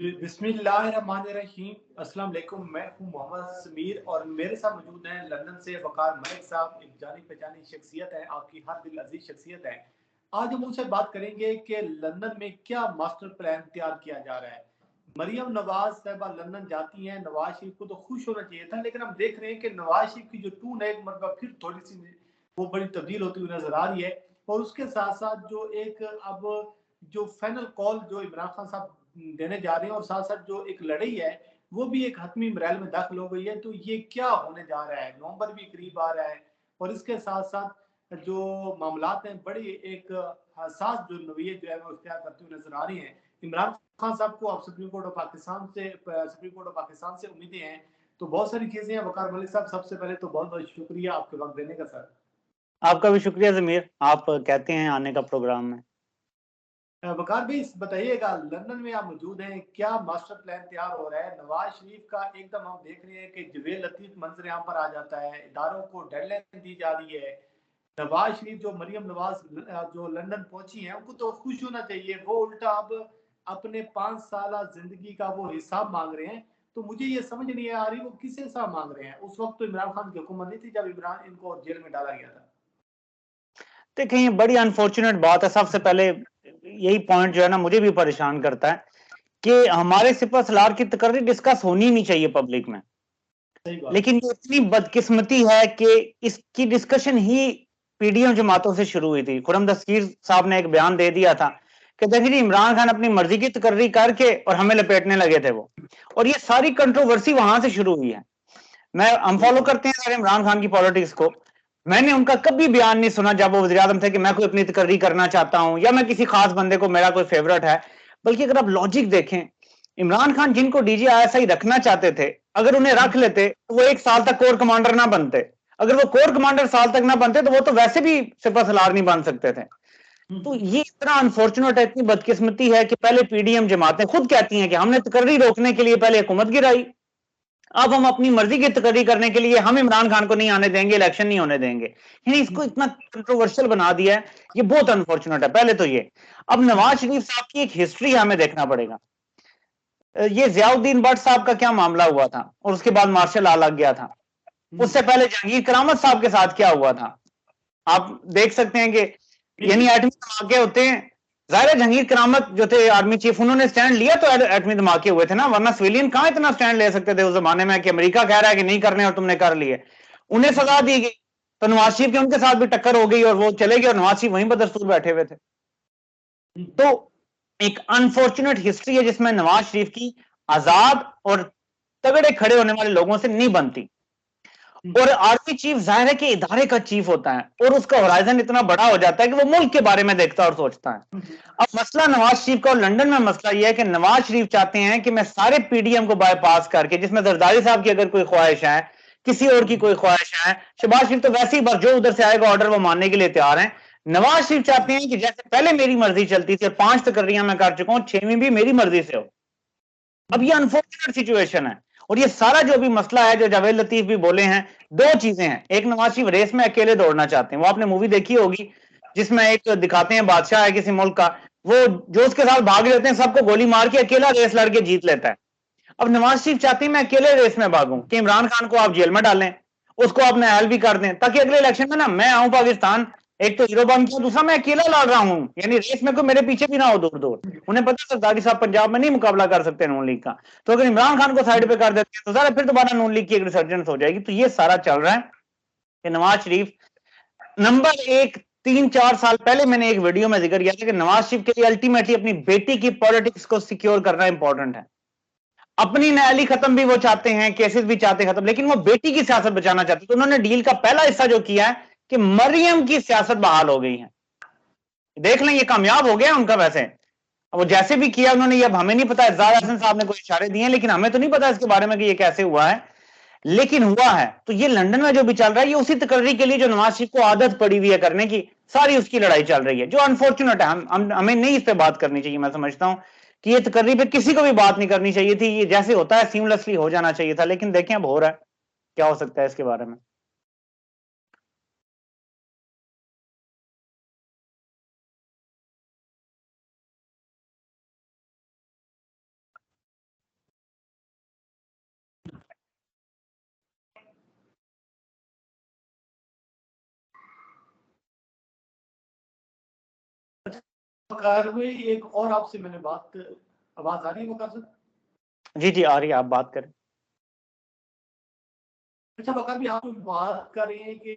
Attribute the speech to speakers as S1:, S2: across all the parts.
S1: बिस्मिल्लाहिर्रहमानिर्रहीम। अस्सलाम वालेकुम। मैं हूं मोहम्मद समीर और मेरे साथ मौजूद हैं लंदन से वकार मलिक साहब। एक जानी पहचानी शख्सियत है, आपकी हर दिल अजीज शख्सियत है। आज हम उनसे बात करेंगे कि लंदन में क्या मास्टर प्लान तैयार किया जा रहा है। मरियम नवाज साहबा लंदन जाती हैं, नवाज शरीफ को तो खुश होना चाहिए था, लेकिन हम देख रहे हैं कि नवाज शरीफ की जो टून है एक मरतबा फिर थोड़ी सी वो बड़ी तब्दील होती हुई नजर आ रही है। और उसके साथ साथ जो एक अब जो फाइनल कॉल जो इमरान खान साहब देने जा रहे हैं और साथ साथ जो एक लड़ाई है वो भी एक हतमी मरहल में दाखिल हो गई है। तो ये क्या होने जा रहा है, नवंबर भी करीब आ रहा है और इसके साथ साथ जो मामलात हैं बड़ी एक हसास जो नवीयत जो है वो इख्तियार करती हुई नजर आ रही है। इमरान खान साहब को अब सुप्रीम कोर्ट ऑफ पाकिस्तान से उम्मीदें हैं। तो बहुत सारी चीजें हैं। वकार मलिक साहब, सबसे पहले तो बहुत बहुत शुक्रिया आपके वक्त देने का सर।
S2: आपका भी शुक्रिया जमीर, आप कहते हैं आने का प्रोग्राम में।
S1: वकार भाई बताइएगा, लंदन में आप मौजूद हैं, क्या मास्टर प्लान तैयार हो रहा है? नवाज शरीफ का एकदम हम देख रहे हैं कि जवेद लतीफ मंजर यहाँ पर आ जाता है, इदारों को डेडलाइन दी जा रही है। नवाज शरीफ जो मरियम नवाज जो लंदन पहुंची हैं उनको तो खुश होना चाहिए, वो उल्टा अब अपने 5 साल जिंदगी का वो हिसाब मांग रहे हैं। तो मुझे ये समझ नहीं आ रही वो किस हिसाब मांग रहे हैं। उस वक्त तो इमरान खान की हुकूमत नहीं थी जब इमरान इनको जेल में डाला गया था।
S2: देखिए, ये बड़ी अनफॉर्चुनेट बात है। सबसे पहले यही पॉइंट जो है ना मुझे भी परेशान करता है कि हमारे सिपह सलार की तकरीर डिस्कस होनी नहीं चाहिए पब्लिक में।
S1: सही बात
S2: लेकिन ये इतनी बदकिस्मती है कि इसकी डिस्कशन ही पीडीएम जमातों से शुरू हुई थी। खुरम दस्तगीर साहब ने एक बयान दे दिया था कि देखिए जी, इमरान खान अपनी मर्जी की तकर्री करके और हमें लपेटने लगे थे वो। और ये सारी कंट्रोवर्सी वहां से शुरू हुई है। हम फॉलो
S1: बिल्कुल।
S2: करते हैं सारे इमरान खान की पॉलिटिक्स को। मैंने उनका कभी बयान नहीं सुना जब वो वज़ीर आज़म थे कि मैं कोई अपनी तकर्री करना चाहता हूं या मैं किसी खास बंदे को मेरा कोई फेवरेट है। बल्कि अगर आप लॉजिक देखें, इमरान खान जिनको डीजी आईएसआई रखना चाहते थे, अगर उन्हें रख लेते तो वो 1 साल तक कोर कमांडर ना बनते। अगर वो कोर कमांडर साल तक ना बनते तो वो तो वैसे भी सिपह सलार नहीं बन सकते थे। तो ये इतना अनफॉर्चुनेट है, इतनी बदकिस्मती है कि पहले पीडीएम जमातें खुद कहती हैं कि हमने तकर्री रोकने के लिए पहले हुकूमत गिराई, अब हम अपनी मर्जी की तकर्री करने के लिए हम इमरान खान को नहीं आने देंगे, इलेक्शन नहीं होने देंगे। यानी इसको इतना कंट्रोवर्शियल बना दिया है। ये बहुत अनफॉर्चुनेट है। पहले तो ये, अब नवाज शरीफ साहब की एक हिस्ट्री हमें देखना पड़ेगा। ये जियाउद्दीन भट्ट साहब का क्या मामला हुआ था और उसके बाद मार्शल लॉ लग गया था। उससे पहले जहांगीर करामत साहब के साथ क्या हुआ था, आप देख सकते हैं कि यानी एटमी धमाके होते हैं। जाहिर है जहांगीर करामत जो थे आर्मी चीफ, उन्होंने स्टैंड लिया तो एटमी धमाके हुए थे ना, वरना सिविलियन कहां इतना स्टैंड ले सकते थे उस जमाने में कि अमेरिका कह रहा है कि नहीं करने और तुमने कर लिए। उन्हें सजा दी गई तो नवाज शरीफ के उनके साथ भी टक्कर हो गई और वो चले गए और नवाज शरीफ वहीं बदस्तूर बैठे हुए थे। तो एक अनफॉर्चुनेट हिस्ट्री है जिसमें नवाज शरीफ की आजाद और तगड़े खड़े होने वाले लोगों से नहीं बनती। और आर्मी चीफ जाहिर है कि इदारे का चीफ होता है और उसका होराइजन इतना बड़ा हो जाता है कि वो मुल्क के बारे में देखता और सोचता है। अब मसला नवाज शरीफ का और लंदन में मसला यह है कि नवाज शरीफ चाहते हैं कि मैं सारे पीडीएम को बाईपास करके, जिसमें जरदारी साहब की अगर कोई ख्वाहिश है, किसी और की कोई ख्वाहिश है, शहबाज शरीफ तो वैसे ही बस जो उधर से आएगा ऑर्डर वो मानने के लिए तैयार हैं। नवाज शरीफ चाहते हैं कि जैसे पहले मेरी मर्जी चलती थी और 5 तकर्रियां मैं कर चुका हूं, 6वीं भी मेरी मर्जी से हो। अब ये अनफॉर्चुनेट सिचुएशन है। और ये सारा जो भी मसला है, जो जावेद लतीफ भी बोले हैं, दो चीजें हैं। एक, नवाज शरीफ रेस में अकेले दौड़ना चाहते हैं। वो आपने मूवी देखी होगी जिसमें एक दिखाते हैं बादशाह है किसी मुल्क का, वो जो उसके साथ भाग लेते हैं सबको गोली मार के अकेला रेस लड़के जीत लेता है। अब नवाज शरीफ चाहते हैं मैं अकेले रेस में भागूं, कि इमरान खान को आप जेल में डालें, उसको आप नायल भी कर दें, ताकि अगले इलेक्शन में ना मैं आऊं पाकिस्तान, एक तो हीरो बन के, दूसरा मैं अकेला लड़ रहा हूं, यानी रेस में कोई मेरे पीछे भी ना हो दूर दूर। उन्हें पता है सरदारी साहब पंजाब में नहीं मुकाबला कर सकते नून लीग का, तो अगर इमरान खान को साइड पे कर देते हैं तो सारा फिर दोबारा नून लीग की एक रिसर्जेंस हो जाएगी। तो ये सारा चल रहा है कि नवाज शरीफ नंबर एक, 3-4 साल पहले मैंने एक वीडियो में जिक्र किया था कि नवाज शरीफ के लिए अल्टीमेटली अपनी बेटी की पॉलिटिक्स को सिक्योर करना इंपॉर्टेंट है। अपनी न्यायाली खत्म भी वो चाहते हैं, केसेस भी चाहते हैं खत्म, लेकिन वो बेटी की सियासत बचाना चाहते। तो उन्होंने डील का पहला हिस्सा जो किया है कि मरियम की सियासत बहाल हो गई है। देख लें ये कामयाब हो गया उनका। वैसे वो जैसे भी किया उन्होंने, ये अब हमें नहीं पता, इज़हार हसन साहब ने कोई इशारे दिए हैं लेकिन हमें तो नहीं पता इसके बारे में कि ये कैसे हुआ है, लेकिन हुआ है। तो ये लंदन में जो भी चल रहा है ये उसी तकर्री के लिए जो नवाज शरीफ को आदत पड़ी हुई है करने की, सारी उसकी लड़ाई चल रही है, जो अनफॉर्चुनेट है। हमें नहीं इस पे बात करनी चाहिए। मैं समझता हूं कि ये तकर्री पे किसी को भी बात नहीं करनी चाहिए थी, ये जैसे होता है सीमलेसली हो जाना चाहिए था, लेकिन देखें अब हो रहा है। क्या हो सकता है इसके बारे में।
S1: वकार में एक और आपसे मैंने बात, आवाज आ रही है वकार साहब?
S2: जी जी आ रही है, आप बात करें।
S1: अच्छा वकार भी आप बात कर रहे हैं कि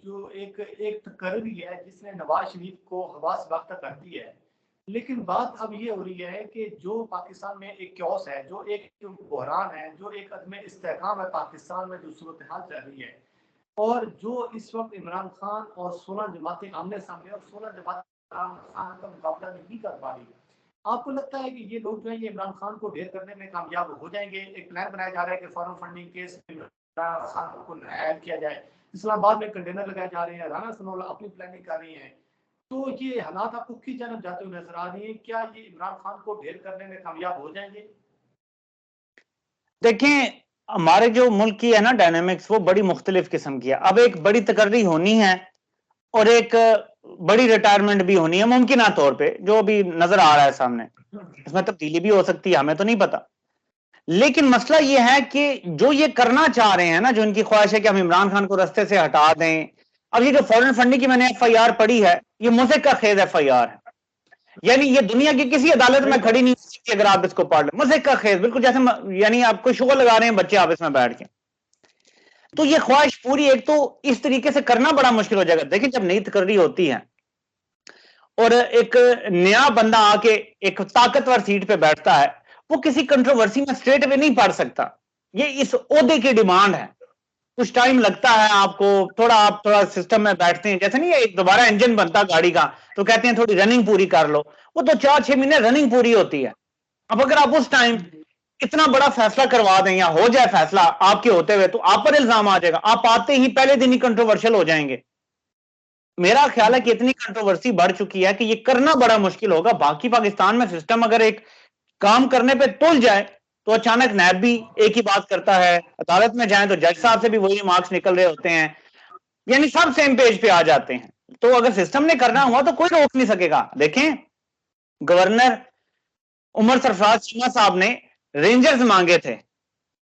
S1: जो एक एक तकरीर है जिसने नवाज शरीफ को हवास वक्त कर दी है, लेकिन बात अब ये हो रही है कि जो पाकिस्तान में एक क्योस है, जो एक बहरान है, जो एक अदम इस्तेहकाम है पाकिस्तान में, जो सूरत हाल चल रही है, और जो इस वक्त इमरान खान और 16 जमातें आमने सामने, और 16 जमातें इमरान खान का मुकाबला नहीं कर पा रही, आपको लगता है कि ये लोग जो है ये इमरान खान को ढेर करने में कामयाब हो जाएंगे? एक प्लान बनाया जा रहा है कि foreign funding case Imran Khan को ऐड किया जाए, इस्लामाबाद में कंटेनर लगाए जा रहे हैं, राना सनोला अपनी प्लानिंग कर रही है, तो ये हालात आपको किस जानब जाते हुए नजर आ रही है? क्या ये इमरान खान को ढेर करने में कामयाब हो जाएंगे?
S2: देखें, हमारे जो मुल्क की है ना डायनेमिक्स, वो बड़ी मुख्तलिफ किस्म की है। अब एक बड़ी तकर्री होनी है और एक बड़ी रिटायरमेंट भी होनी है, मुमकिन तौर पे जो अभी नजर आ रहा है सामने। इसमें तब्दीली भी हो सकती है, हमें तो नहीं पता। लेकिन मसला यह है कि जो ये करना चाह रहे हैं ना, जो इनकी ख्वाहिश है कि हम इमरान खान को रास्ते से हटा दें। अब ये जो फॉरेन फंडिंग की मैंने FIR पढ़ी है, ये मुज़हिक खेज FIR है। यानी ये दुनिया की किसी अदालत में खड़ी नहीं होती अगर आप इसको पढ़ लें। मुझे का खेल बिल्कुल जैसे यानी आपको शोर लगा रहे हैं बच्चे आपस में बैठ के। तो ये ख्वाहिश पूरी एक तो इस तरीके से करना बड़ा मुश्किल हो जाएगा। देखिए, जब नई तकर्री होती है और एक नया बंदा आके एक ताकतवर सीट पे बैठता है, वो किसी कंट्रोवर्सी में स्ट्रेट वे नहीं पढ़ सकता। ये इस ओहदे की डिमांड है। कुछ टाइम लगता है आपको, थोड़ा आप थोड़ा सिस्टम में बैठते हैं, जैसे नहीं एक दोबारा इंजन बनता गाड़ी का, तो कहते हैं थोड़ी रनिंग पूरी कर लो। वो तो 4-6 महीने रनिंग पूरी होती है। अब अगर आप उस टाइम इतना बड़ा फैसला करवा दें या हो जाए फैसला आपके होते हुए, तो आप पर इल्जाम आ जाएगा, आप आते ही पहले दिन ही कंट्रोवर्शियल हो जाएंगे। मेरा ख्याल है कि इतनी कंट्रोवर्सी बढ़ चुकी है कि ये करना बड़ा मुश्किल होगा। बाकी पाकिस्तान में सिस्टम अगर एक काम करने पे तुल जाए, तो अचानक नैब भी एक ही बात करता है, अदालत में जाए तो जज साहब से भी वही मार्क्स निकल रहे होते हैं, यानी सब सेम पेज पे आ जाते हैं। तो अगर सिस्टम ने करना हुआ तो कोई रोक नहीं सकेगा। देखें, गवर्नर उमर सरफराज चीमा साहब ने रेंजर्स मांगे थे,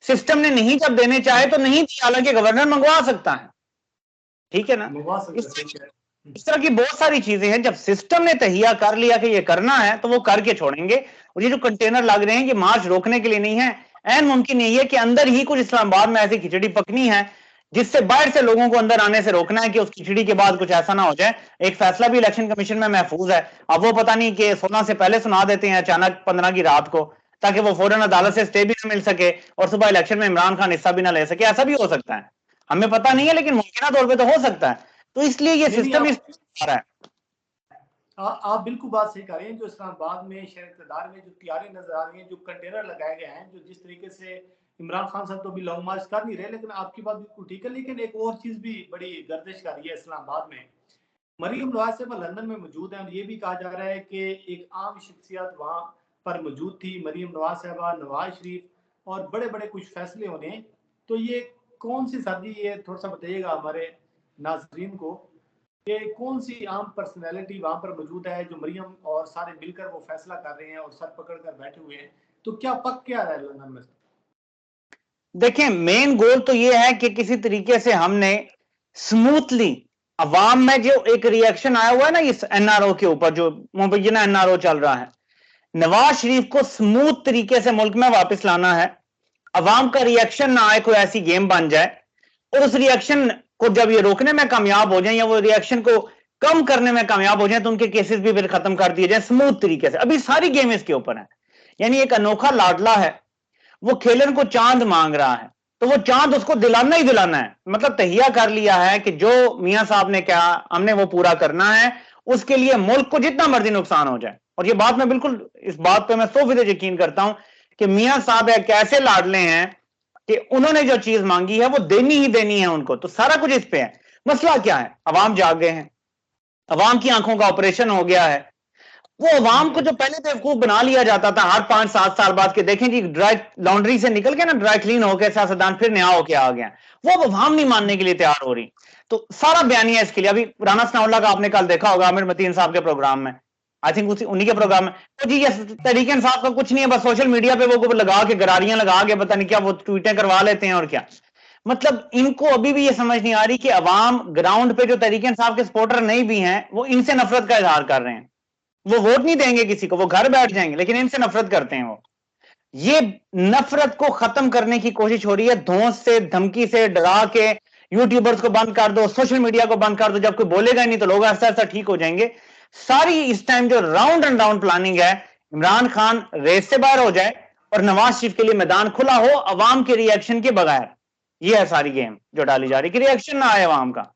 S2: सिस्टम ने नहीं जब देने चाहे तो नहीं दिया, हालांकि गवर्नर मंगवा सकता है। ठीक है ना? इस तरह की बहुत सारी चीजें हैं, जब सिस्टम ने तहिया कर लिया कि ये करना है तो वो करके छोड़ेंगे। और ये जो कंटेनर लग रहे हैं, ये मार्च रोकने के लिए नहीं है। ऐन मुमकिन यही है कि अंदर ही कुछ इस्लामाबाद में ऐसी खिचड़ी पकनी है जिससे बाहर से लोगों को अंदर आने से रोकना है कि उस खिचड़ी के बाद कुछ ऐसा ना हो जाए। एक फैसला भी इलेक्शन कमीशन में महफूज है। अब वो पता नहीं कि 16 से पहले सुना देते हैं अचानक 15 की रात को, ताकि वो फौरन अदालत से स्टे भी ना मिल सके और सुबह इलेक्शन में इमरान खान हिस्सा भी ना ले सके। ऐसा भी हो सकता है, हमें पता नहीं है, लेकिन मुमकिन तौर पर तो हो सकता है। तो इसलिए ये सिस्टम इस रहा है।
S1: आप बिल्कुल बात सही कर रहे हैं। जो इस्लामाबाद में शहर इक़्तिदार में जो तैयारी नजर आ रही है, जो कंटेनर लगाए गए हैं, जो जिस तरीके से इमरान खान साहब तो अभी लॉन्ग मार्च कर नहीं रहे, लेकिन आपकी बात बिल्कुल ठीक है। लेकिन एक और चीज भी बड़ी गर्दिश कर रही है इस्लामाबाद में। मरीम नवाज साहब लंदन में मौजूद हैं और ये भी कहा जा रहा है कि एक आम शख्सियत वहाँ पर मौजूद थी, मरीम नवाज साहबा, नवाज शरीफ, और बड़े बड़े कुछ फैसले होने। तो ये कौन सी सर्दी, ये थोड़ा सा बताइएगा हमारे नाजरीन को कि कौन सी आम पर्सनैलिटी वहां पर मौजूद है जो मरियम और सारे मिलकर वो फैसला कर रहे हैं और सर पकड़ कर बैठे हुए हैं? तो क्या पक क्या रहा है लंदन में?
S2: देखें, मेन गोल तो ये है कि किसी तरीके से हमने स्मूथली अवाम में जो एक रिएक्शन आया हुआ है ना इस NRO के ऊपर, जो मुबैना NRO चल रहा है, नवाज शरीफ को स्मूथ तरीके से मुल्क में वापस लाना है। अवाम का रिएक्शन ना आए, कोई ऐसी गेम बन जाए, और उस रिएक्शन को जब ये रोकने में कामयाब हो जाए या वो रिएक्शन को कम करने में कामयाब हो जाए, तो उनके केसेस भी फिर खत्म कर दिए जाए स्मूथ तरीके से। अभी सारी गेम इसके ऊपर है। यानी एक अनोखा लाडला है, वो खेलन को चांद मांग रहा है, तो वो चांद उसको दिलाना ही दिलाना है। मतलब तहिया कर लिया है कि जो मियां साहब ने कहा हमने वो पूरा करना है, उसके लिए मुल्क को जितना मर्जी नुकसान हो जाए। और ये बात मैं बिल्कुल, इस बात पे मैं 100% यकीन करता हूं कि मियां साहब एक ऐसे लाडले हैं कि उन्होंने जो चीज मांगी है वो देनी ही देनी है उनको। तो सारा कुछ इस पे है। मसला क्या है? अवाम जाग गए हैं, अवाम की आंखों का ऑपरेशन हो गया है। वो अवाम को जो पहले बेवकूफ बना लिया जाता था हर 5-7 साल बाद के, देखें जी ड्राई लॉन्ड्री से निकल के ना ड्राई क्लीन होकर सियासतदान फिर नया होके आ गया, वो अवाम नहीं मानने के लिए तैयार हो रही। तो सारा बयानिया इसके लिए। अभी राना सनाउल्लाह का आपने कल देखा होगा आमिर मतीन साहब के प्रोग्राम में, आई थिंक उन्हीं के प्रोग्राम में, तो जी ये तहरीक इंसाफ का कुछ नहीं है, बस सोशल मीडिया पे वो लगा के गरारियां लगा के पता नहीं क्या वो ट्वीटें करवा लेते हैं और क्या। मतलब इनको अभी भी ये समझ नहीं आ रही कि अवाम ग्राउंड पे जो तहरीक इंसाफ के सपोर्टर नहीं भी हैं, वो इनसे नफरत का इजहार कर रहे हैं। वो वोट नहीं देंगे किसी को, वो घर बैठ जाएंगे, लेकिन इनसे नफरत करते हैं वो। ये नफरत को खत्म करने की कोशिश हो रही है, धौंस से, धमकी से, डरा के। यूट्यूबर्स को बंद कर दो, सोशल मीडिया को बंद कर दो, जब कोई बोलेगा नहीं तो लोग ऐसा ऐसा ठीक हो जाएंगे। सारी इस टाइम जो राउंड एंड राउंड प्लानिंग है, इमरान खान रेस से बाहर हो जाए और नवाज शरीफ के लिए मैदान खुला हो अवाम के रिएक्शन के बगैर। ये है सारी गेम जो डाली जा रही है कि रिएक्शन ना आए अवाम का।